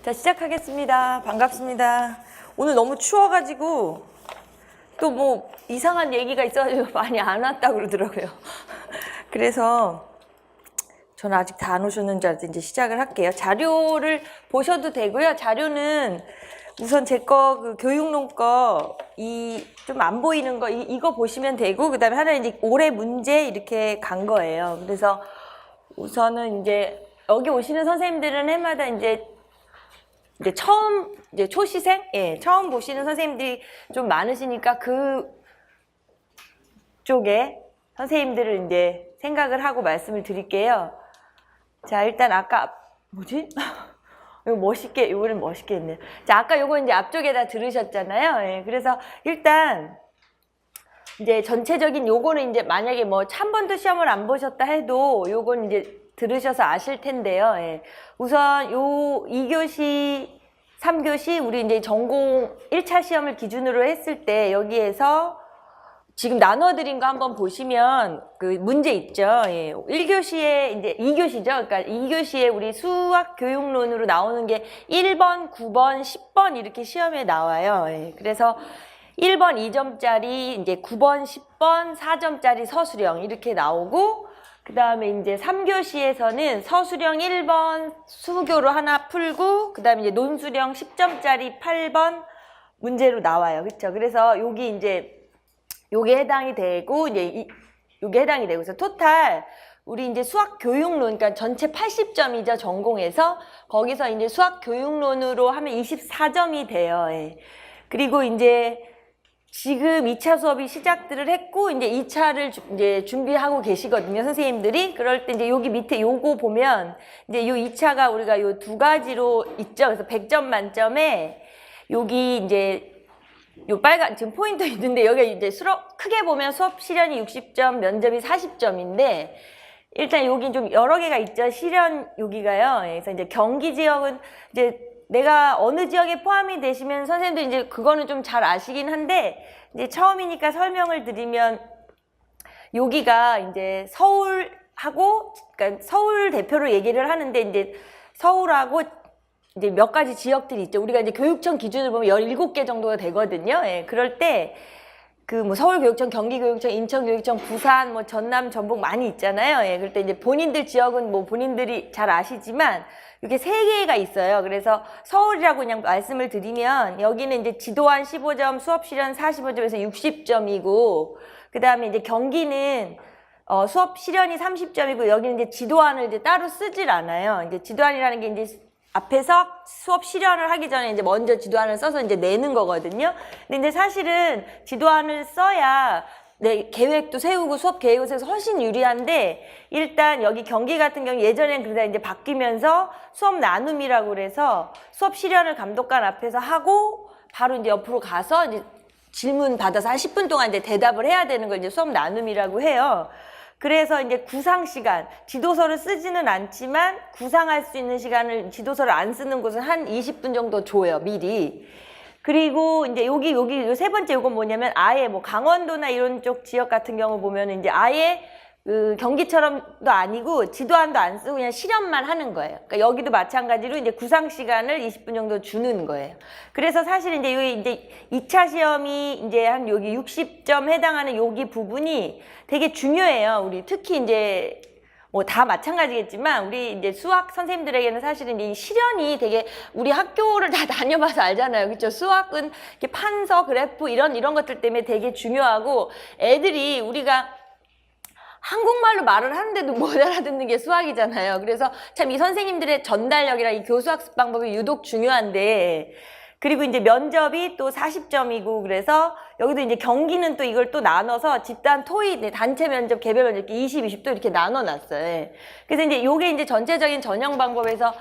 자, 시작하겠습니다. 반갑습니다. 오늘 너무 추워가지고 또 뭐 이상한 얘기가 있어가지고 많이 안 왔다고 그러더라고요. 그래서 저는 아직 다 안 오셨는 줄 알았는데 이제 시작을 할게요. 자료를 보셔도 되고요. 자료는 우선 제 거 그 교육론 거 이 좀 안 보이는 거 이거 보시면 되고, 그 다음에 하나는 이제 올해 문제 이렇게 간 거예요. 그래서 우선은 이제 여기 오시는 선생님들은 해마다 이제 처음 이제 초시생, 처음 보시는 선생님들이 좀 많으시니까 그 쪽에 선생님들을 이제 생각을 하고 말씀을 드릴게요. 자, 일단 아까 뭐지? 이거 멋있게, 이거는 멋있게 했네요. 자, 아까 요거 이제 앞쪽에다 들으셨잖아요. 그래서 일단 이제 전체적인 요거는 이제 만약에 뭐 한 번도 시험을 안 보셨다 해도 요건 이제 들으셔서 아실 텐데요. 우선 요 2교시, 3교시 우리 이제 전공 1차 시험을 기준으로 했을 때 여기에서 지금 나눠드린 거 한번 보시면 그 문제 있죠. 1교시에 이제 2교시죠. 그러니까 2교시에 우리 수학 교육론으로 나오는 게 1번, 9번, 10번 이렇게 시험에 나와요. 그래서 1번 2점짜리, 이제 9번, 10번 4점짜리 서술형 이렇게 나오고, 그 다음에 이제 3교시에서는 서술형 1번 수교로 하나 풀고, 그 다음에 이제 논술형 10점짜리 8번 문제로 나와요. 그렇죠? 그래서 여기 이제 요게 해당이 되고, 이제 요게 해당이 되고, 그래서 토탈 우리 이제 수학 교육론, 그러니까 전체 80점이죠, 전공에서. 거기서 이제 수학 교육론으로 하면 24점이 돼요. 그리고 이제 지금 2차 수업이 시작들을 했고, 이제 2차를 이제 준비하고 계시거든요, 선생님들이. 그럴 때 이제 여기 밑에 요거 보면, 이제 요 2차가 우리가 요 두 가지로 있죠. 그래서 100점 만점에, 여기 이제, 요 빨간, 지금 포인트 있는데, 여기 이제 크게 보면 수업 실현이 60점, 면접이 40점인데, 일단 여기 좀 여러 개가 있죠. 실현 여기가요. 그래서 이제 경기 지역은 이제 내가 어느 지역에 포함이 되시면 선생님들 이제 그거는 좀 잘 아시긴 한데, 이제 처음이니까 설명을 드리면, 여기가 이제 서울하고, 그러니까 서울 대표로 얘기를 하는데, 이제 서울하고 이제 몇 가지 지역들이 있죠. 우리가 이제 교육청 기준으로 보면 17개 정도가 되거든요. 그럴 때, 그 뭐 서울교육청, 경기교육청, 인천교육청, 부산, 뭐 전남, 전북 많이 있잖아요. 그럴 때 이제 본인들 지역은 뭐 본인들이 잘 아시지만 이게 3개가 있어요. 그래서 서울이라고 그냥 말씀을 드리면 여기는 이제 지도안 15점, 수업 실현 45점에서 60점이고, 그 다음에 이제 경기는 수업 실현이 30점이고, 여기는 이제 지도안을 이제 따로 쓰질 않아요. 이제 지도안이라는 게 이제 앞에서 수업 실현을 하기 전에 이제 먼저 지도안을 써서 이제 내는 거거든요. 근데 이제 사실은 지도안을 써야 내 계획도 세우고 수업 계획을 세워서 훨씬 유리한데, 일단 여기 경기 같은 경우 예전엔 그러다 이제 바뀌면서 수업 나눔이라고 그래서 수업 실현을 감독관 앞에서 하고 바로 이제 옆으로 가서 이제 질문 받아서 한 10분 동안 이제 대답을 해야 되는 걸 이제 수업 나눔이라고 해요. 그래서 이제 구상 시간, 지도서를 쓰지는 않지만 구상할 수 있는 시간을, 지도서를 안 쓰는 곳은 한 20분 정도 줘요, 미리. 그리고 이제 여기 세 번째 요건 뭐냐면, 아예 뭐 강원도나 이런 쪽 지역 같은 경우 보면은 이제 아예 그 경기처럼도 아니고 지도안도 안 쓰고 그냥 실험만 하는 거예요. 그러니까 여기도 마찬가지로 이제 구상 시간을 20분 정도 주는 거예요. 그래서 사실 이제 여기 이제 2차 시험이 이제 한 여기 60점 해당하는 여기 부분이 되게 중요해요. 우리 특히 이제 뭐 다 마찬가지겠지만 우리 이제 수학 선생님들에게는 사실은 이 실현이 되게, 우리 학교를 다 다녀봐서 알잖아요. 그렇죠? 수학은 이렇게 판서, 그래프 이런 것들 때문에 되게 중요하고, 애들이 우리가 한국말로 말을 하는데도 못 알아듣는 게 수학이잖아요. 그래서 참 이 선생님들의 전달력이랑 이 교수학습 방법이 유독 중요한데, 그리고 이제 면접이 또 40점이고, 그래서 여기도 이제 경기는 또 이걸 또 나눠서 집단 토의, 단체 면접, 개별 면접 20, 20도 이렇게 나눠놨어요. 그래서 이제 요게 이제 전체적인 전형 방법에서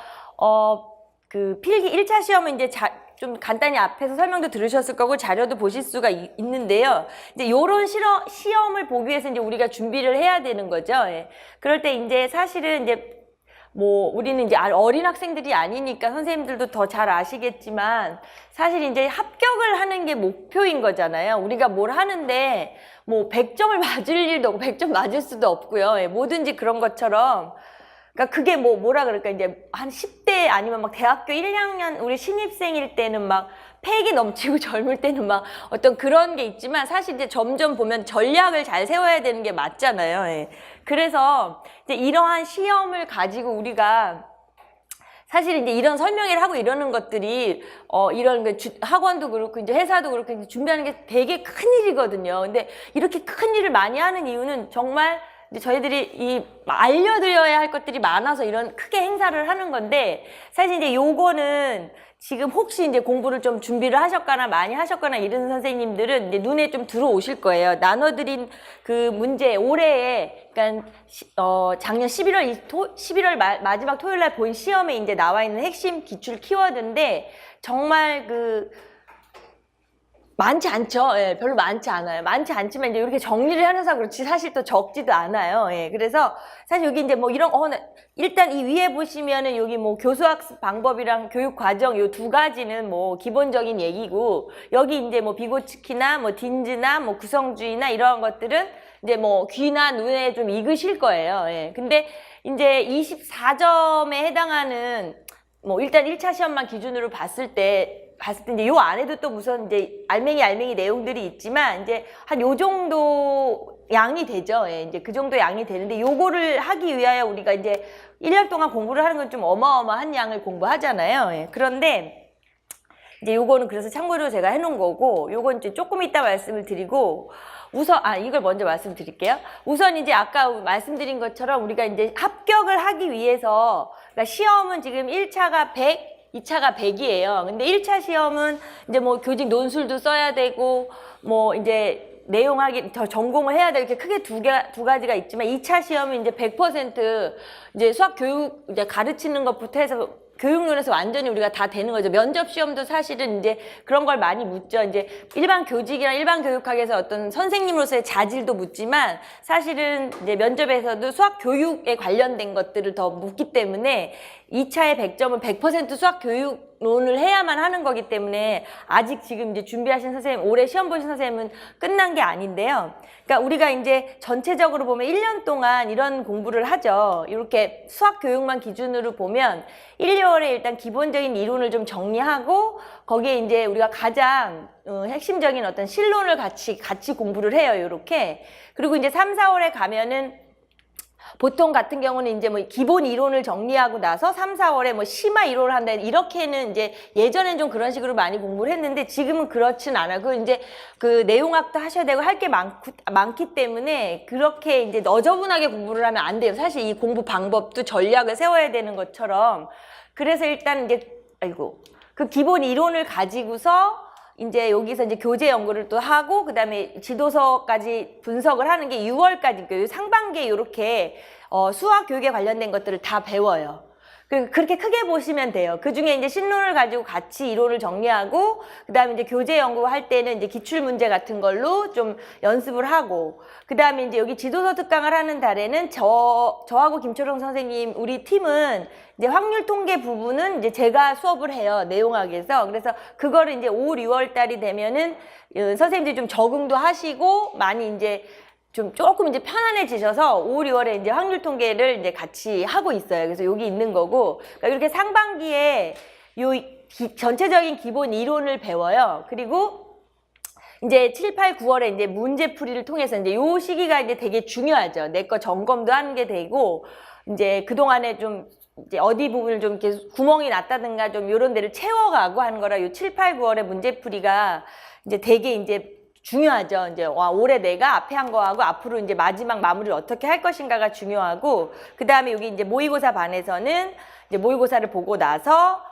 그 필기 1차 시험은 이제 좀 간단히 앞에서 설명도 들으셨을 거고 자료도 보실 수가 있는데요. 이제 요런 시험을 보기 위해서 이제 우리가 준비를 해야 되는 거죠. 그럴 때 이제 사실은 이제 뭐 우리는 이제 어린 학생들이 아니니까 선생님들도 더 잘 아시겠지만, 사실 이제 합격을 하는 게 목표인 거잖아요. 우리가 뭘 하는데 뭐 100점을 맞을 일도 없고 100점 맞을 수도 없고요. 뭐든지 그런 것처럼 그러니까 그게 뭐라 그럴까, 이제 한 10대 아니면 막 대학교 1, 2학년 우리 신입생일 때는 막 패기 넘치고 젊을 때는 막 어떤 그런 게 있지만 사실 이제 점점 보면 전략을 잘 세워야 되는 게 맞잖아요. 예. 그래서 이제 이러한 시험을 가지고 우리가 사실 이제 이런 설명회를 하고 이러는 것들이 이런 학원도 그렇고 이제 회사도 그렇고 이제 준비하는 게 되게 큰 일이거든요. 근데 이렇게 큰 일을 많이 하는 이유는 정말 이제 저희들이 알려드려야 할 것들이 많아서 이런 크게 행사를 하는 건데, 사실 이제 요거는 지금 혹시 이제 공부를 좀 준비를 하셨거나 많이 하셨거나 이런 선생님들은 이제 눈에 좀 들어오실 거예요. 나눠드린 그 문제 올해에, 그러니까 작년 11월 마지막 토요일 날 본 시험에 이제 나와 있는 핵심 기출 키워드인데 정말 많지 않죠. 예, 별로 많지 않아요. 많지 않지만 이제 이렇게 정리를 하면서 그렇지 사실 또 적지도 않아요. 예, 그래서 사실 여기 이제 뭐 이런 일단 이 위에 보시면은 여기 뭐 교수학습 방법이랑 교육 과정 요 두 가지는 뭐 기본적인 얘기고, 여기 이제 뭐 비고츠키나 뭐 딘즈나 뭐 구성주의나 이런 것들은 이제 뭐 귀나 눈에 좀 익으실 거예요. 예. 근데 이제 24점에 해당하는 뭐 일단 1차 시험만 기준으로 봤을 때 이제 요 안에도 또 무슨 이제 알맹이 내용들이 있지만 이제 한 요 정도 양이 되죠. 예, 이제 그 정도 양이 되는데 요거를 하기 위하여 우리가 이제 1년 동안 공부를 하는 건 좀 어마어마한 양을 공부하잖아요. 예, 그런데 이제 요거는 그래서 참고로 제가 해놓은 거고, 요건 이제 조금 이따 말씀을 드리고, 우선 이걸 먼저 말씀드릴게요. 우선 이제 아까 말씀드린 것처럼 우리가 이제 합격을 하기 위해서, 그러니까 시험은 지금 1차가 100, 2차가 100이에요. 근데 1차 시험은 이제 뭐 교직 논술도 써야 되고, 뭐 이제 내용하기 더 전공을 해야 되고, 이렇게 크게 두 가지가 있지만 2차 시험은 이제 100% 이제 수학 교육 이제 가르치는 것부터 해서 교육론에서 완전히 우리가 다 되는 거죠. 면접 시험도 사실은 이제 그런 걸 많이 묻죠. 이제 일반 교직이랑 일반 교육학에서 어떤 선생님으로서의 자질도 묻지만 사실은 이제 면접에서도 수학 교육에 관련된 것들을 더 묻기 때문에 2차의 100점은 100% 수학 교육론을 해야만 하는 거기 때문에 아직 지금 이제 준비하신 선생님, 올해 시험 보신 선생님은 끝난 게 아닌데요. 그러니까 우리가 이제 전체적으로 보면 1년 동안 이런 공부를 하죠. 이렇게 수학 교육만 기준으로 보면 1, 2월에 일단 기본적인 이론을 좀 정리하고 거기에 이제 우리가 가장 핵심적인 어떤 실론을 같이 공부를 해요. 이렇게. 그리고 이제 3, 4월에 가면은 보통 같은 경우는 이제 뭐 기본 이론을 정리하고 나서 3, 4월에 뭐 심화 이론을 한다. 이렇게는 이제 예전엔 좀 그런 식으로 많이 공부를 했는데 지금은 그렇진 않아요. 그 이제 그 내용학도 하셔야 되고 할 게 많기 때문에 그렇게 이제 너저분하게 공부를 하면 안 돼요. 사실 이 공부 방법도 전략을 세워야 되는 것처럼. 그래서 일단 이제 그 기본 이론을 가지고서 이제 여기서 이제 교재 연구를 또 하고 그다음에 지도서까지 분석을 하는 게 6월까지 그 상반기에 이렇게 수학 교육에 관련된 것들을 다 배워요. 그렇게 크게 보시면 돼요. 그 중에 이제 신론을 가지고 같이 이론을 정리하고 그다음에 이제 교재 연구할 때는 이제 기출 문제 같은 걸로 좀 연습을 하고 그다음에 이제 여기 지도서 특강을 하는 달에는 저하고 김초롱 선생님 우리 팀은 이제 확률 통계 부분은 이제 제가 수업을 해요. 내용학에서. 그래서 그거를 이제 5, 6월 달이 되면은 선생님들이 좀 적응도 하시고 많이 이제 좀 조금 이제 편안해지셔서 5, 6월에 이제 확률 통계를 이제 같이 하고 있어요. 그래서 여기 있는 거고. 그러니까 이렇게 상반기에 전체적인 기본 이론을 배워요. 그리고 이제 7, 8, 9월에 이제 문제풀이를 통해서 이제 요 시기가 이제 되게 중요하죠. 내 거 점검도 하는 게 되고, 이제 그동안에 좀 이제 어디 부분을 좀 이렇게 구멍이 났다든가 좀 요런 데를 채워가고 하는 거라 요 7, 8, 9월에 문제풀이가 이제 되게 이제 중요하죠. 이제 올해 내가 앞에 한 거하고 앞으로 이제 마지막 마무리를 어떻게 할 것인가가 중요하고 그 다음에 여기 이제 모의고사 반에서는 이제 모의고사를 보고 나서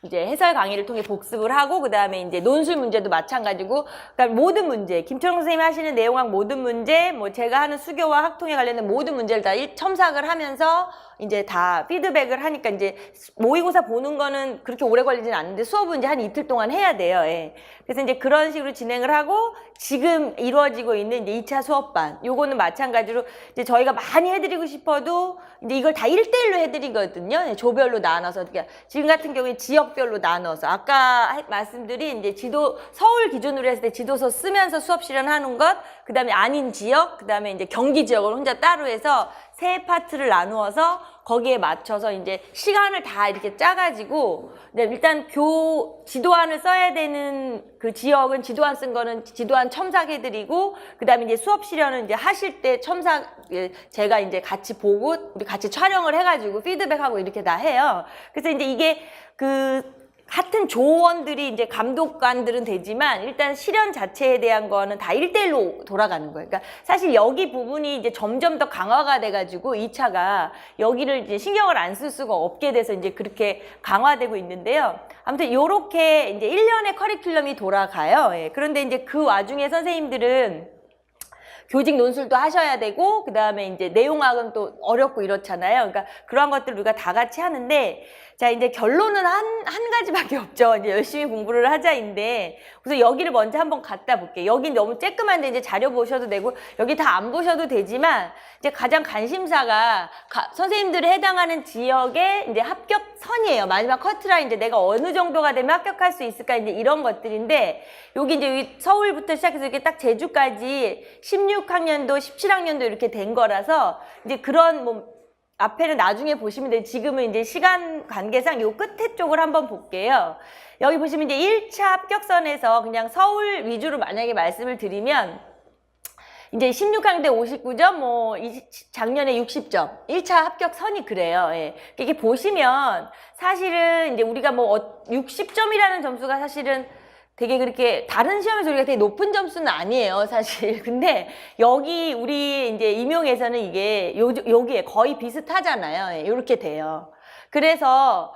이제 해설 강의를 통해 복습을 하고 그 다음에 이제 논술 문제도 마찬가지고 그러니까 모든 문제 김초롱 선생님이 하시는 내용학 모든 문제 뭐 제가 하는 수교와 학통에 관련된 모든 문제를 다 첨삭을 하면서 이제 다 피드백을 하니까 이제 모의고사 보는 거는 그렇게 오래 걸리진 않는데 수업은 이제 한 이틀 동안 해야 돼요. 예. 그래서 이제 그런 식으로 진행을 하고 지금 이루어지고 있는 이제 2차 수업반 요거는 마찬가지로 이제 저희가 많이 해드리고 싶어도 이제 이걸 다 1대1로 해드리거든요. 조별로 나눠서 그러니까 지금 같은 경우에 지역별로 나눠서 아까 말씀드린 이제 서울 기준으로 했을 때 지도서 쓰면서 수업 실현하는 것, 그 다음에 아닌 지역, 그 다음에 이제 경기 지역을 혼자 따로 해서 세 파트를 나누어서 거기에 맞춰서 이제 시간을 다 이렇게 짜가지고 일단 지도안을 써야 되는 그 지역은 지도안 쓴 거는 지도안 첨삭해드리고 그다음에 이제 수업 실현은 이제 하실 때 제가 이제 같이 보고 우리 같이 촬영을 해가지고 피드백하고 이렇게 다 해요. 그래서 이제 이게 같은 조원들이 이제 감독관들은 되지만 일단 실현 자체에 대한 거는 다 1대1로 돌아가는 거예요. 그러니까 사실 여기 부분이 이제 점점 더 강화가 돼가지고 2차가 여기를 이제 신경을 안 쓸 수가 없게 돼서 이제 그렇게 강화되고 있는데요. 아무튼 요렇게 이제 1년의 커리큘럼이 돌아가요. 예. 그런데 이제 그 와중에 선생님들은 교직 논술도 하셔야 되고 그다음에 이제 내용학은 또 어렵고 이렇잖아요. 그러니까 그러한 것들을 우리가 다 같이 하는데 자 이제 결론은 한 가지밖에 없죠. 이제 열심히 공부를 하자인데 그래서 여기를 먼저 한번 갖다 볼게요. 여기 너무 쬐끔한데 이제 자료 보셔도 되고 여기 다 안 보셔도 되지만 이제 가장 관심사가 선생님들이 해당하는 지역의 이제 합격선이에요. 마지막 커트라인 이제 내가 어느 정도가 되면 합격할 수 있을까 이제 이런 것들인데 여기 이제 서울부터 시작해서 이렇게 딱 제주까지 16학년도, 17학년도 이렇게 된 거라서 이제 그런 뭐 앞에는 나중에 보시면 돼요. 지금은 이제 시간 관계상 요 끝에 쪽을 한번 볼게요. 여기 보시면 이제 1차 합격선에서 그냥 서울 위주로 만약에 말씀을 드리면 이제 16학년 때 59점, 뭐 작년에 60점, 1차 합격선이 그래요. 예. 이게 보시면 사실은 이제 우리가 뭐 60점이라는 점수가 사실은 되게 그렇게 다른 시험에서 우리가 되게 높은 점수는 아니에요, 사실. 근데 여기 우리 이제 임용에서는 이게 여기에 거의 비슷하잖아요. 이렇게 돼요. 그래서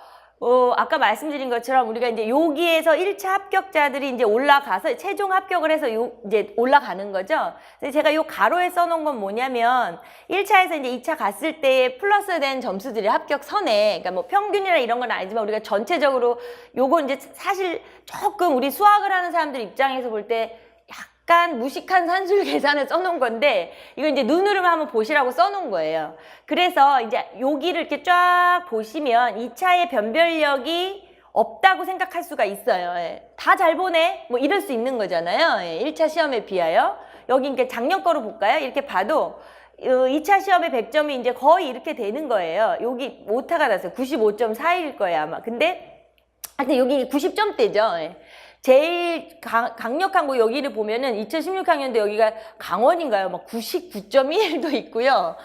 아까 말씀드린 것처럼 우리가 이제 여기에서 1차 합격자들이 이제 올라가서 최종 합격을 해서 이제 올라가는 거죠. 그래서 제가 요 가로에 써놓은 건 뭐냐면 1차에서 이제 2차 갔을 때 플러스 된 점수들이 합격선에, 그러니까 뭐 평균이나 이런 건 아니지만 우리가 전체적으로 요거 이제 사실 조금 우리 수학을 하는 사람들 입장에서 볼 때 약간 무식한 산술 계산을 써놓은 건데 이거 이제 눈으로만 한번 보시라고 써놓은 거예요. 그래서 이제 여기를 이렇게 쫙 보시면 2차의 변별력이 없다고 생각할 수가 있어요. 예. 다 잘 보네? 뭐 이럴 수 있는 거잖아요. 예. 1차 시험에 비하여. 여기 이렇게 작년 거로 볼까요? 이렇게 봐도 2차 시험에 100점이 이제 거의 이렇게 되는 거예요. 여기 오타가 났어요. 95.41일 거예요, 아마. 근데 하여튼 여기 90점대죠. 예. 제일 강력한 거 여기를 보면은 2016학년도 여기가 강원인가요? 막 99.1도 있고요.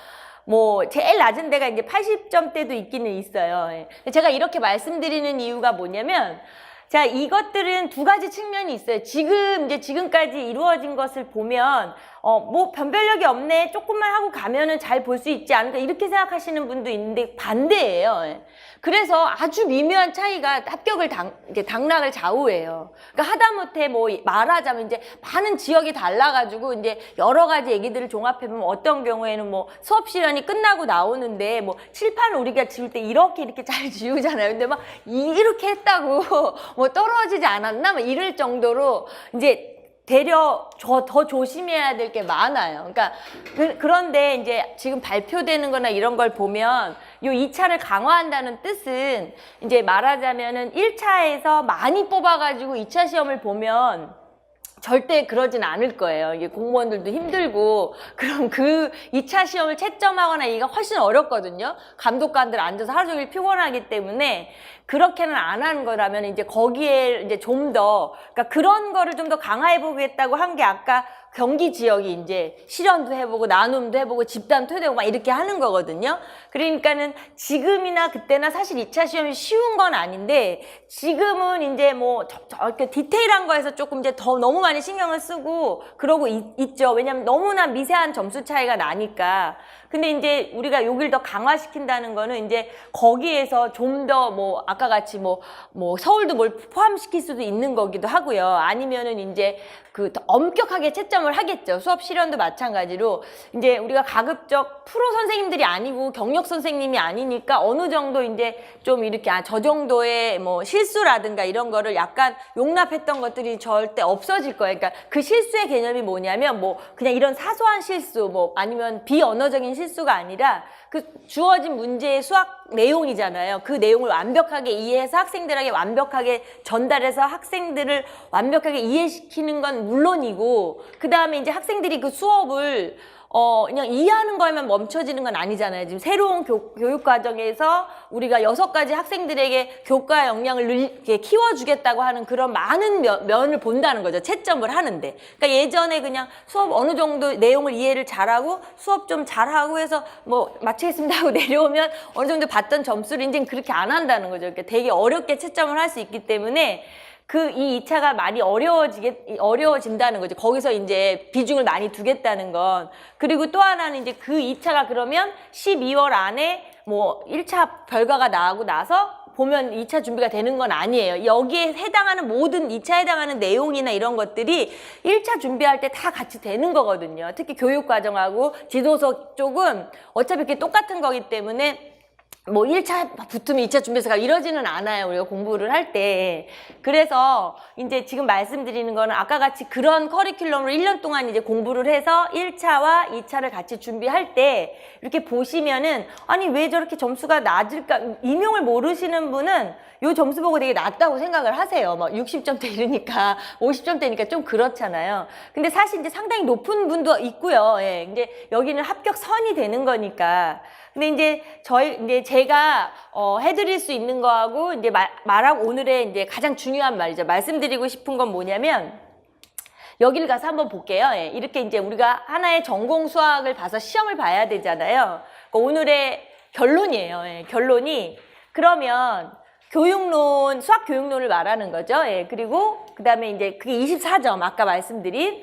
뭐 제일 낮은 데가 이제 80점대도 있기는 있어요. 예. 제가 이렇게 말씀드리는 이유가 뭐냐면 자, 이것들은 두 가지 측면이 있어요. 지금까지 이루어진 것을 보면 뭐 변별력이 없네. 조금만 하고 가면은 잘 볼 수 있지 않을까 이렇게 생각하시는 분도 있는데 반대예요. 예. 그래서 아주 미묘한 차이가 합격을 당락을 좌우해요. 그러니까 하다못해 뭐 말하자면 이제 많은 지역이 달라가지고 이제 여러 가지 얘기들을 종합해보면 어떤 경우에는 뭐 수업 시간이 끝나고 나오는데 뭐 칠판을 우리가 지울 때 이렇게 잘 지우잖아요. 근데 막 이렇게 했다고 뭐 떨어지지 않았나? 막 이럴 정도로 이제 되려 더 조심해야 될 게 많아요. 그러니까 그런데 이제 지금 발표되는 거나 이런 걸 보면 요 2차를 강화한다는 뜻은 이제 말하자면은 1차에서 많이 뽑아가지고 2차 시험을 보면 절대 그러진 않을 거예요. 이게 공무원들도 힘들고 그럼 그 2차 시험을 채점하거나 이게 훨씬 어렵거든요. 감독관들 앉아서 하루 종일 피곤하기 때문에 그렇게는 안 하는 거라면 이제 거기에 이제 좀 더 그러니까 그런 거를 좀 더 강화해 보겠다고 한 게 아까 경기 지역이 이제 실현도 해보고 나눔도 해보고 집단도 해보고 막 이렇게 하는 거거든요. 그러니까는 지금이나 그때나 사실 2차 시험이 쉬운 건 아닌데 지금은 이제 뭐 이렇게 디테일한 거에서 조금 이제 더 너무 많이 신경을 쓰고 그러고 있죠. 왜냐면 너무나 미세한 점수 차이가 나니까. 근데 이제 우리가 여길 더 강화시킨다는 거는 이제 거기에서 좀 더 뭐 아까 같이 뭐 서울도 뭘 포함시킬 수도 있는 거기도 하고요. 아니면은 이제 더 엄격하게 채점을 하겠죠. 수업 실현도 마찬가지로 이제 우리가 가급적 프로 선생님들이 아니고 경력 선생님이 아니니까 어느 정도 이제 좀 이렇게 저 정도의 뭐 실수라든가 이런 거를 약간 용납했던 것들이 절대 없어질 거예요. 그러니까 그 실수의 개념이 뭐냐면 뭐 그냥 이런 사소한 실수 뭐 아니면 비언어적인 실수가 아니라 그 주어진 문제의 수학 내용이잖아요. 그 내용을 완벽하게 이해해서 학생들에게 완벽하게 전달해서 학생들을 완벽하게 이해시키는 건 물론이고 그 다음에 이제 학생들이 그 수업을 그냥 이해하는 거에만 멈춰지는 건 아니잖아요. 지금 새로운 교육 과정에서 우리가 6가지 학생들에게 교과 역량을 이렇게 키워주겠다고 하는 그런 많은 면을 본다는 거죠. 채점을 하는데. 그러니까 예전에 그냥 수업 어느 정도 내용을 이해를 잘하고 수업 좀 잘하고 해서 뭐 마치겠습니다 하고 내려오면 어느 정도 받던 점수를 이제는 그렇게 안 한다는 거죠. 그러니까 되게 어렵게 채점을 할 수 있기 때문에 이 2차가 많이 어려워진다는 거죠. 거기서 이제 비중을 많이 두겠다는 건. 그리고 또 하나는 이제 그 2차가 그러면 12월 안에 뭐 1차 결과가 나오고 나서 보면 2차 준비가 되는 건 아니에요. 여기에 해당하는 모든 2차에 해당하는 내용이나 이런 것들이 1차 준비할 때 다 같이 되는 거거든요. 특히 교육과정하고 지도서 쪽은 어차피 이렇게 똑같은 거기 때문에 뭐 1차 붙으면 2차 준비해서 이러지는 않아요. 우리가 공부를 할 때. 그래서 이제 지금 말씀드리는 거는 아까 같이 그런 커리큘럼으로 1년 동안 이제 공부를 해서 1차와 2차를 같이 준비할 때 이렇게 보시면은 아니 왜 저렇게 점수가 낮을까? 임용을 모르시는 분은 요 점수 보고 되게 낮다고 생각을 하세요. 막 60점대 이러니까 50점대니까 좀 그렇잖아요. 근데 사실 이제 상당히 높은 분도 있고요. 예. 이제 여기는 합격선이 되는 거니까. 근데 이제 제가 해드릴 수 있는 거하고 이제 말하고 오늘의 이제 가장 중요한 말이죠. 말씀드리고 싶은 건 뭐냐면 여기를 가서 한번 볼게요. 예. 이렇게 이제 우리가 하나의 전공 수학을 봐서 시험을 봐야 되잖아요. 그러니까 오늘의 결론이에요. 예. 결론이 그러면 교육론, 수학 교육론을 말하는 거죠. 예. 그리고 그다음에 이제 그게 24점 아까 말씀드린.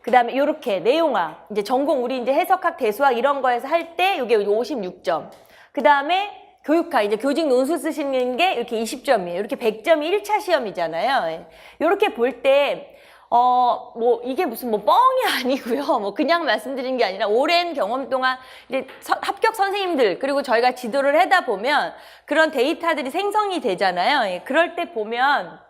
그 다음에 요렇게 내용학, 이제 전공 우리 이제 해석학, 대수학 이런 거에서 할 때 요게 56점. 그 다음에 교육학, 이제 교직 논술 쓰시는 게 이렇게 20점이에요. 이렇게 100점이 1차 시험이잖아요. 요렇게 볼 때, 뭐 이게 무슨 뭐 뻥이 아니고요. 뭐 그냥 말씀드린 게 아니라 오랜 경험 동안 이제 합격 선생님들 그리고 저희가 지도를 하다 보면 그런 데이터들이 생성이 되잖아요. 예, 그럴 때 보면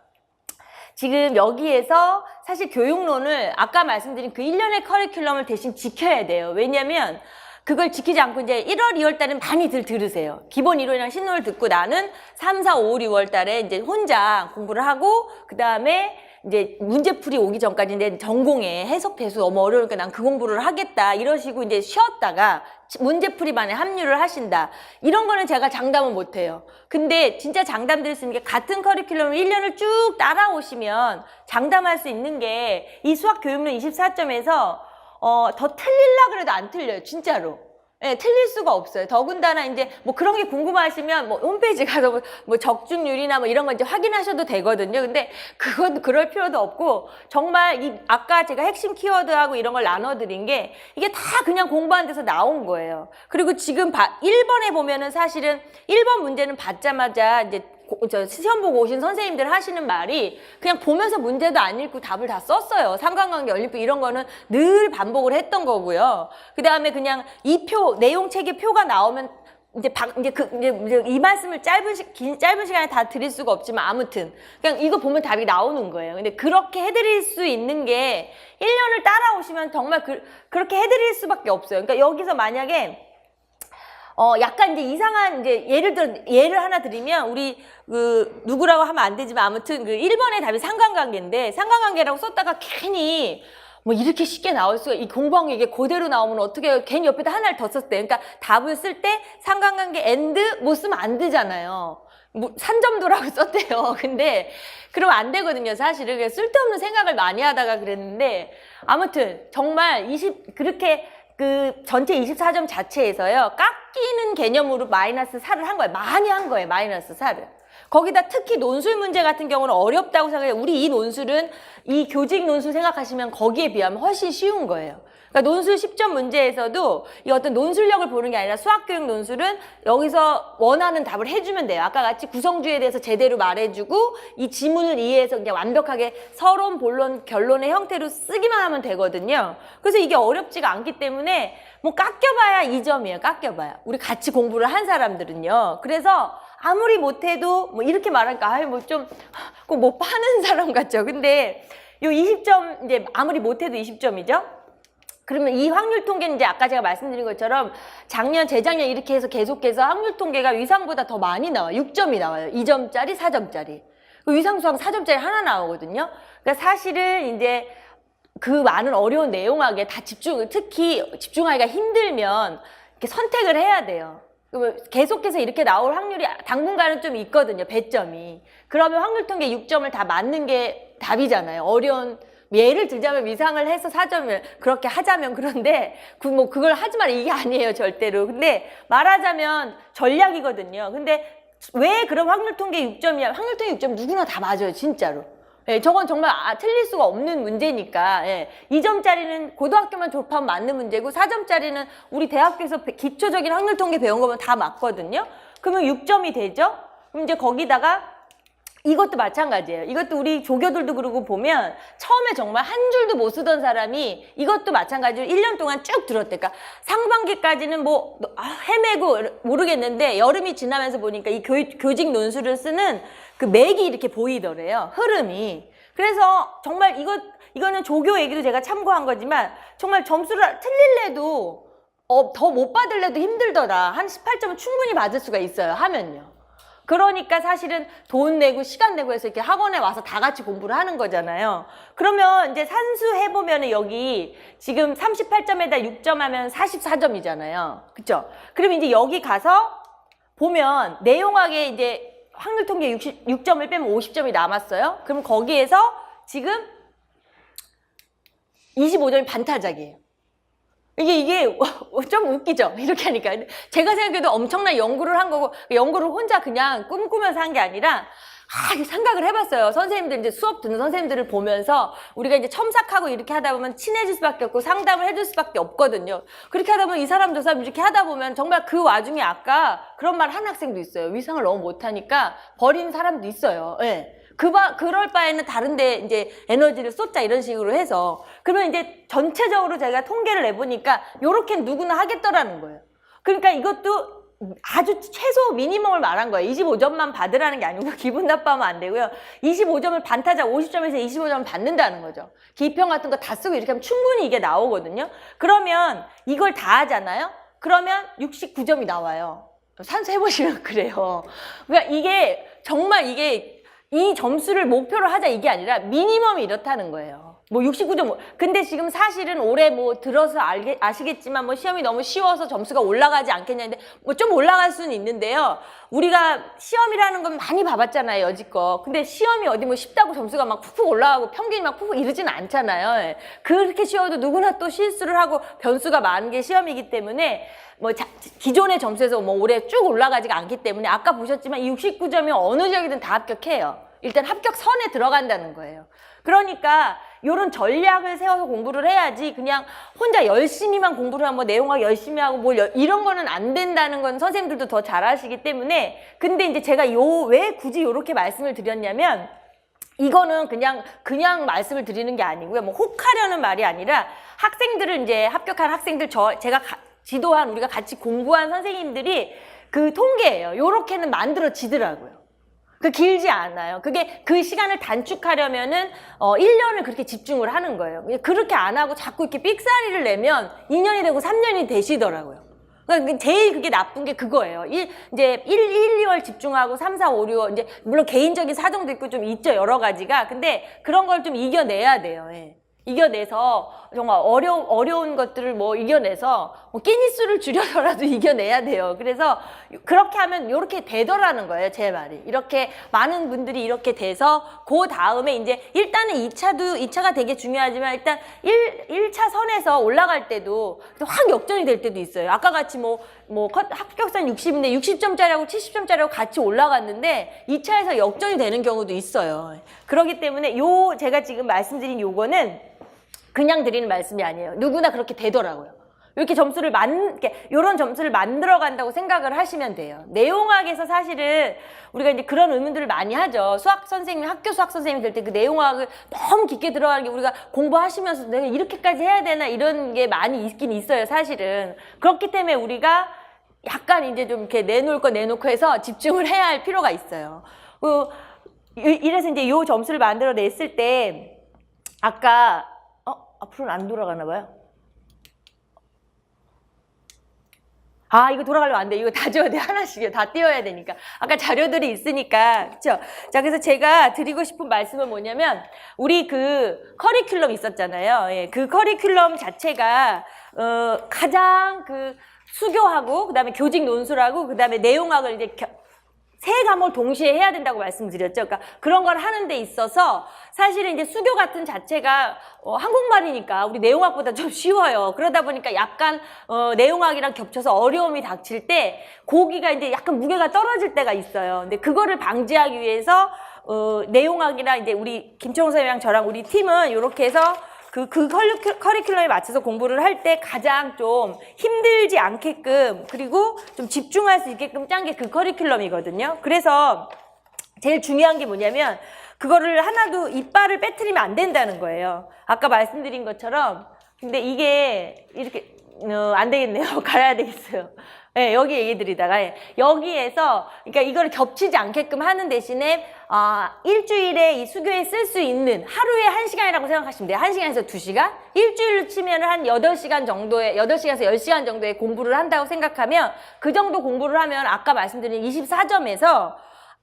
지금 여기에서 사실 교육론을 아까 말씀드린 그 1년의 커리큘럼을 대신 지켜야 돼요. 왜냐면 그걸 지키지 않고 이제 1월, 2월 달은 많이들 들으세요. 기본 이론이랑 신론을 듣고 나는 3, 4, 5, 6월 달에 이제 혼자 공부를 하고 그 다음에 이제 문제풀이 오기 전까지 내 전공에 해석 배수 너무 어려우니까 난 그 공부를 하겠다 이러시고 이제 쉬었다가 문제풀이반에 합류를 하신다. 이런 거는 제가 장담은 못해요. 근데 진짜 장담드릴 수 있는 게 같은 커리큘럼을 1년을 쭉 따라오시면 장담할 수 있는 게 이 수학교육론 24점에서 더 틀릴라 그래도 안 틀려요. 진짜로. 네, 틀릴 수가 없어요. 더군다나 이제 뭐 그런 게 궁금하시면 뭐 홈페이지 가서 뭐 적중률이나 뭐 이런 거 이제 확인하셔도 되거든요. 근데 그건 그럴 필요도 없고 정말 아까 제가 핵심 키워드하고 이런 걸 나눠드린 게 이게 다 그냥 공부한 데서 나온 거예요. 그리고 지금 1번에 보면은 사실은 1번 문제는 받자마자 이제 시험 보고 오신 선생님들 하시는 말이 그냥 보면서 문제도 안 읽고 답을 다 썼어요. 삼각관계, 연립부 이런 거는 늘 반복을 했던 거고요. 그 다음에 그냥 내용책의 표가 나오면 이제 이 말씀을 짧은 시간에 다 드릴 수가 없지만 아무튼 그냥 이거 보면 답이 나오는 거예요. 근데 그렇게 해드릴 수 있는 게 1년을 따라오시면 정말 그렇게 해드릴 수밖에 없어요. 그러니까 여기서 만약에 약간 이제 이상한 예를 하나 드리면 우리 누구라고 하면 안 되지만 아무튼 1번의 답이 상관관계인데 상관관계라고 썼다가 괜히 뭐 이렇게 쉽게 나올 수가 이 공부한 게 이게 그대로 나오면 어떻게 괜히 옆에다 하나를 더 썼대. 그러니까 답을 쓸 때 상관관계 and 못 쓰면 안 되잖아요. 뭐 산점도라고 썼대요. 근데 그러면 안 되거든요. 사실은 그냥 쓸데없는 생각을 많이 하다가 그랬는데 아무튼 정말 그렇게 전체 24점 자체에서요. 깎이는 개념으로 마이너스 4를 한 거예요. 많이 한 거예요. 마이너스 4를. 거기다 특히 논술 문제 같은 경우는 어렵다고 생각해요. 우리 이 논술은 이 교직 논술 생각하시면 거기에 비하면 훨씬 쉬운 거예요. 그러니까 논술 10점 문제에서도 이 어떤 논술력을 보는 게 아니라 수학교육 논술은 여기서 원하는 답을 해주면 돼요. 아까 같이 구성주에 대해서 제대로 말해주고 이 지문을 이해해서 그냥 완벽하게 서론, 본론, 결론의 형태로 쓰기만 하면 되거든요. 그래서 이게 어렵지가 않기 때문에 뭐 깎여봐야 2점이에요. 깎여봐야. 우리 같이 공부를 한 사람들은요. 그래서 아무리 못해도 뭐 이렇게 말하니까 뭐 좀 꼭 못 파는 사람 같죠. 근데 요 20점 이제 아무리 못해도 20점이죠. 그러면 이 확률 통계는 이제 아까 제가 말씀드린 것처럼 작년, 재작년 이렇게 해서 계속해서 확률 통계가 위상보다 더 많이 나와요. 6점이 나와요. 2점짜리, 4점짜리. 위상 수학 4점짜리 하나 나오거든요. 그러니까 사실은 이제 그 많은 어려운 내용학에 다 특히 집중하기가 힘들면 이렇게 선택을 해야 돼요. 계속해서 이렇게 나올 확률이 당분간은 좀 있거든요, 배점이. 그러면 확률통계 6점을 다 맞는 게 답이잖아요. 어려운, 예를 들자면 위상을 해서 4점을 그렇게 하자면. 그런데 그걸 하지 마라 이게 아니에요, 절대로. 근데 말하자면 전략이거든요. 근데 왜 그럼 확률통계 6점이야? 확률통계 6점 누구나 다 맞아요, 진짜로. 예, 저건 정말 틀릴 수가 없는 문제니까. 예, 2점짜리는 고등학교만 졸업하면 맞는 문제고 4점짜리는 우리 대학교에서 기초적인 확률통계 배운 거면 다 맞거든요. 그러면 6점이 되죠? 그럼 이제 거기다가 이것도 마찬가지예요. 이것도 우리 조교들도 그러고 보면 처음에 정말 한 줄도 못 쓰던 사람이 이것도 마찬가지로 1년 동안 쭉 들었대. 그러니까 상반기까지는 뭐 헤매고 모르겠는데 여름이 지나면서 보니까 이 교직 논술을 쓰는 그 맥이 이렇게 보이더래요. 흐름이. 그래서 정말 이거는 조교 얘기도 제가 참고한 거지만 정말 점수를 틀릴래도 더 못 받을래도 힘들더라. 한 18점은 충분히 받을 수가 있어요. 하면요. 그러니까 사실은 돈 내고 시간 내고 해서 이렇게 학원에 와서 다 같이 공부를 하는 거잖아요. 그러면 이제 산수해보면 여기 지금 38점에다 6점 하면 44점이잖아요. 그쵸? 그럼 이제 여기 가서 보면 내용학에 이제 확률통계 6점을 빼면 50점이 남았어요. 그럼 거기에서 지금 25점이 반타작이에요. 이게 좀 웃기죠? 이렇게 하니까. 제가 생각해도 엄청난 연구를 한 거고, 연구를 혼자 그냥 꿈꾸면서 한 게 아니라, 생각을 해봤어요. 선생님들, 이제 수업 듣는 선생님들을 보면서, 우리가 이제 첨삭하고 이렇게 하다 보면 친해질 수밖에 없고, 상담을 해줄 수밖에 없거든요. 그렇게 하다 보면 이 사람 저 사람 이렇게 하다 보면, 정말 그 와중에 아까 그런 말 한 학생도 있어요. 위상을 너무 못하니까 버리는 사람도 있어요. 예. 그럴 바에는 다른데 이제 에너지를 쏟자 이런 식으로 해서. 그러면 이제 전체적으로 제가 통계를 내보니까 요렇게 누구나 하겠더라는 거예요. 그러니까 이것도 아주 최소 미니멈을 말한 거예요. 25점만 받으라는 게 아니고 기분 나빠하면 안 되고요. 25점을 반타작 50점에서 25점을 받는다는 거죠. 기평 같은 거 다 쓰고 이렇게 하면 충분히 이게 나오거든요. 그러면 이걸 다 하잖아요. 그러면 69점이 나와요. 산수 해보시면 그래요. 그러니까 이게 정말 이 점수를 목표로 하자 이게 아니라 미니멈이 이렇다는 거예요. 뭐 69점. 근데 지금 사실은 올해 뭐 들어서 아시겠지만 뭐 시험이 너무 쉬워서 점수가 올라가지 않겠냐는데 뭐 좀 올라갈 수는 있는데요. 우리가 시험이라는 건 많이 봐봤잖아요, 여지껏. 근데 시험이 어디 뭐 쉽다고 점수가 막 푹푹 올라가고 평균이 막 푹푹 이러지는 않잖아요. 예. 그렇게 쉬워도 누구나 또 실수를 하고 변수가 많은 게 시험이기 때문에 뭐 기존의 점수에서 뭐 올해 쭉 올라가지가 않기 때문에 아까 보셨지만 이 69점이 어느 지역이든 다 합격해요. 일단 합격선에 들어간다는 거예요. 그러니까 이런 전략을 세워서 공부를 해야지 그냥 혼자 열심히만 공부를 하고 뭐 내용학 열심히 하고 뭐 이런 거는 안 된다는 건 선생님들도 더 잘 아시기 때문에. 근데 이제 제가 왜 굳이 이렇게 말씀을 드렸냐면 이거는 그냥 말씀을 드리는 게 아니고요. 뭐 혹하려는 말이 아니라 학생들을 이제 합격한 학생들 제가 지도한 우리가 같이 공부한 선생님들이 그 통계예요. 요렇게는 만들어지더라고요. 길지 않아요. 그게 그 시간을 단축하려면은 1년을 그렇게 집중을 하는 거예요. 그렇게 안 하고 자꾸 이렇게 삑사리를 내면 2년이 되고 3년이 되시더라고요. 그러니까 제일 그게 나쁜 게 그거예요. 이제 2월 집중하고 3, 4, 5, 6, 이제 물론 개인적인 사정도 있고 좀 있죠, 여러 가지가. 근데 그런 걸 좀 이겨내야 돼요. 예. 이겨내서 정말 어려운 것들을 뭐 이겨내서 뭐 끼니수를 줄여서라도 이겨내야 돼요. 그래서 그렇게 하면 이렇게 되더라는 거예요, 제 말이. 이렇게 많은 분들이 이렇게 돼서 그 다음에 이제 일단은 2차가 되게 중요하지만 일단 1차 선에서 올라갈 때도 확 역전이 될 때도 있어요. 아까 같이 뭐 합격선 60인데 60점짜리하고 70점짜리하고 같이 올라갔는데 2차에서 역전이 되는 경우도 있어요. 그렇기 때문에 제가 지금 말씀드린 요거는 그냥 드리는 말씀이 아니에요. 누구나 그렇게 되더라고요. 이렇게 요런 점수를 만들어 간다고 생각을 하시면 돼요. 내용학에서 사실은 우리가 이제 그런 의문들을 많이 하죠. 학교 수학 선생님이 될 때 그 내용학을 너무 깊게 들어가는 게 우리가 공부하시면서 내가 이렇게까지 해야 되나 이런 게 많이 있긴 있어요, 사실은. 그렇기 때문에 우리가 약간 이제 좀 이렇게 내놓을 거 내놓고 해서 집중을 해야 할 필요가 있어요. 이래서 이제 요 점수를 만들어 냈을 때 아까 앞으로는 안 돌아가나 봐요. 이거 돌아가려면 안 돼. 이거 다 지워야 돼. 하나씩이요. 다 띄워야 되니까. 아까 자료들이 있으니까. 그쵸? 자, 그래서 제가 드리고 싶은 말씀은 뭐냐면, 우리 그 커리큘럼 있었잖아요. 예, 그 커리큘럼 자체가, 가장 그 수교하고, 그 다음에 교직 논술하고, 그 다음에 내용학을 이제 세 과목을 동시에 해야 된다고 말씀드렸죠. 그러니까 그런 걸 하는 데 있어서 사실은 이제 수교 같은 자체가 한국말이니까 우리 내용학보다 좀 쉬워요. 그러다 보니까 약간 내용학이랑 겹쳐서 어려움이 닥칠 때 고기가 이제 약간 무게가 떨어질 때가 있어요. 근데 그거를 방지하기 위해서 내용학이랑 이제 우리 김초롱 선생님이랑 저랑 우리 팀은 이렇게 해서 그 커리큘럼에 맞춰서 공부를 할 때 가장 좀 힘들지 않게끔 그리고 좀 집중할 수 있게끔 짠 게 그 커리큘럼이거든요. 그래서 제일 중요한 게 뭐냐면 그거를 하나도 이빨을 빼뜨리면 안 된다는 거예요. 아까 말씀드린 것처럼 근데 이게 이렇게 안 되겠네요. 가야 되겠어요. 네, 여기 얘기 드리다가 여기에서 그러니까 이걸 겹치지 않게끔 하는 대신에 일주일에 이 수교에 쓸 수 있는 하루에 1시간이라고 생각하시면 돼요. 1시간에서 2시간? 일주일로 치면 한 8시간 정도의 8시간에서 10시간 정도의 공부를 한다고 생각하면 그 정도 공부를 하면 아까 말씀드린 24점에서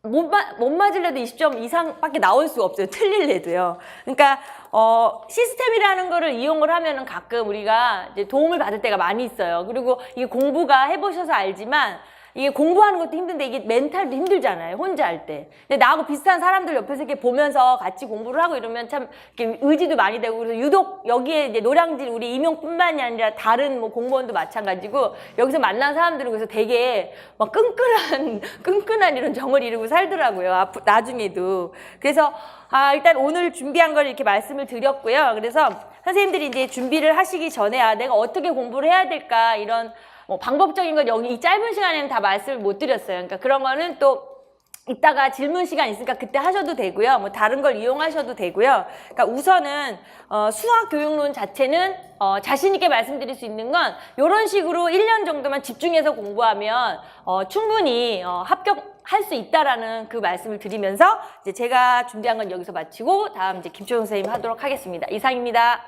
못 맞으려도 20점 이상밖에 나올 수가 없어요. 틀릴래도요. 그러니까 시스템이라는 거를 이용을 하면은 가끔 우리가 이제 도움을 받을 때가 많이 있어요. 그리고 이게 공부가 해보셔서 알지만 이게 공부하는 것도 힘든데 이게 멘탈도 힘들잖아요. 혼자 할 때. 근데 나하고 비슷한 사람들 옆에서 이렇게 보면서 같이 공부를 하고 이러면 참 이렇게 의지도 많이 되고 그래서 유독 여기에 이제 노량진 우리 임용뿐만이 아니라 다른 뭐 공무원도 마찬가지고 여기서 만난 사람들은 그래서 되게 막 끈끈한 이런 정을 이루고 살더라고요. 나중에도. 그래서 일단 오늘 준비한 걸 이렇게 말씀을 드렸고요. 그래서 선생님들이 이제 준비를 하시기 전에 내가 어떻게 공부를 해야 될까 이런 방법적인 건 여기 이 짧은 시간에는 다 말씀을 못 드렸어요. 그러니까 그런 거는 또 이따가 질문 시간 있으니까 그때 하셔도 되고요. 뭐 다른 걸 이용하셔도 되고요. 그러니까 우선은 수학 교육론 자체는 자신 있게 말씀드릴 수 있는 건 이런 식으로 1년 정도만 집중해서 공부하면 충분히 합격할 수 있다라는 그 말씀을 드리면서 이제 제가 준비한 건 여기서 마치고 다음 이제 김초롱 선생님 하도록 하겠습니다. 이상입니다.